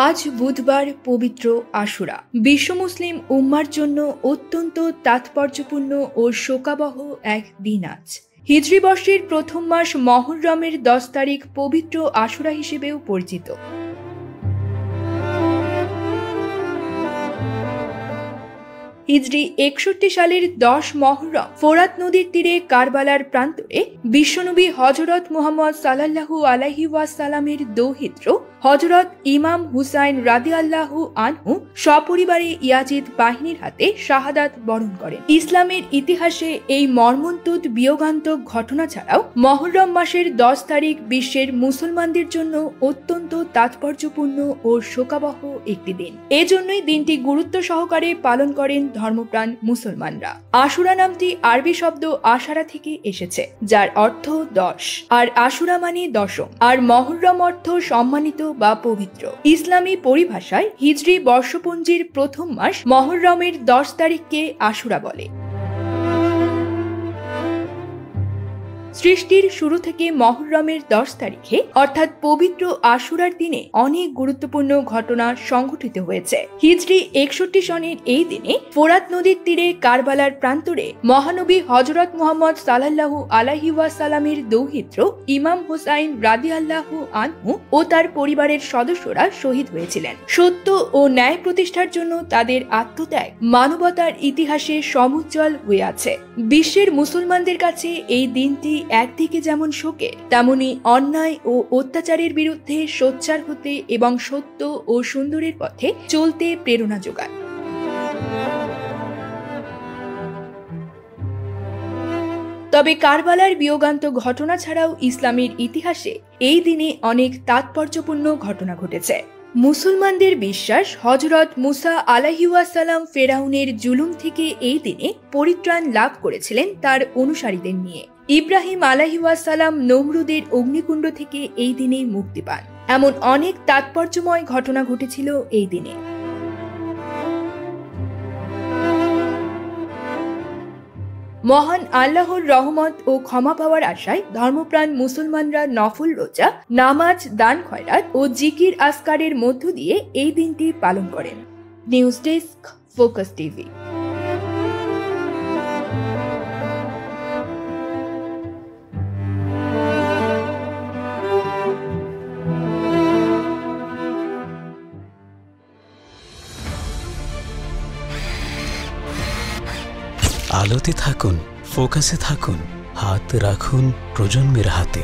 আজ বুধবার পবিত্র আশুরা বিশ্ব মুসলিম উম্মার জন্য অত্যন্ত তাৎপর্যপূর্ণ ও শোকাবহ এক দিন। আজ হিজরি বর্ষের প্রথম মাস মহররমের 10 তারিখ পবিত্র আশুরা হিসেবেও পরিচিত। হিজরি 61 সালের 10 মহররম ফোরাত নদীর তীরে কারবালার প্রান্তরে বিশ্বনবী হযরত মুহাম্মদ সাল্লাল্লাহু আলাইহি ওয়াসাল্লামের দৌহিত্র হযরত ইমাম হুসাইন রাদিয়াল্লাহু আনহু সপরিবারে ইয়াজিদ বাহিনীর হাতে শাহাদাত বরণ করেন। ইসলামের ইতিহাসে এই মর্মন্তুদ বিয়োগান্তক ঘটনা ছাড়াও মহররম মাসের 10 তারিখ বিশ্বের মুসলমানদের জন্য অত্যন্ত তাৎপর্যপূর্ণ ও শোকাবহ একটি দিন। এজন্যই দিনটি গুরুত্ব সহকারে পালন করেন ধর্মপ্রাণ মুসলমানরা। আশুরা নামটি আরবি শব্দ আশারা থেকে এসেছে, যার অর্থ 10, আর আশুরা মানে দশম, আর মহররম অর্থ সম্মানিত বা পবিত্র। ইসলামী পরিভাষায় হিজরি বর্ষপঞ্জির প্রথম মাস মহররমের 10 তারিখকে আশুরা বলে। সৃষ্টির শুরু থেকে মহররমের 10 তারিখে অর্থাৎ পবিত্র আশুরার দিনে অনেক গুরুত্বপূর্ণ ঘটনা সংঘটিত হয়েছে। হিজরি 61 সনের এই দিনে ফোরাত নদীর তীরে কারবালার প্রান্তরে মহানবী হযরত মুহাম্মদ সাল্লাল্লাহু আলাইহি ওয়াসাল্লামের দৌহিত্র ইমাম হুসাইন রাদিয়াল্লাহু আনহু ও তার পরিবারের সদস্যরা শহীদ হয়েছিলেন। সত্য ও ন্যায় প্রতিষ্ঠার জন্য তাদের আত্মত্যাগ মানবতার ইতিহাসে সমুজ্জ্বল হয়ে আছে। বিশ্বের মুসলমানদের কাছে এই দিনটি একদিকে যেমন শোকের, তেমনি অন্যায় ও অত্যাচারের বিরুদ্ধে সোচ্চার হতে এবং সত্য ও সুন্দরের পথে চলতে প্রেরণা যোগায়। তবে কারবালার বিয়োগান্তক ঘটনা ছাড়াও ইসলামের ইতিহাসে এই দিনে অনেক তাৎপর্যপূর্ণ ঘটনা ঘটেছে। মুসলমানদের বিশ্বাস, হযরত মুসা আলাইহি ওয়াসাল্লাম ফেরাউনের জুলুম থেকে এই দিনে পরিত্রাণ লাভ করেছিলেন তার অনুসারীদের নিয়ে। ইব্রাহিম আলাইহি ওয়াসাল্লাম নমরুদের অগ্নিকুণ্ড থেকে এই দিনে মুক্তি পান। এমন অনেক তাৎপর্যময় ঘটনা ঘটেছিল এই দিনে। মহান আল্লাহর রহমত ও ক্ষমা পাওয়ার আশায় ধর্মপ্রাণ মুসলমানরা নফল রোজা, নামাজ, দান খয়রাত ও জিকির আসকারের মধ্য দিয়ে এই দিনটি পালন করেন। News desk, focus TV. আলোতে থাকুন, ফোকাসে থাকুন, হাত রাখুন প্রজন্মের হাতে।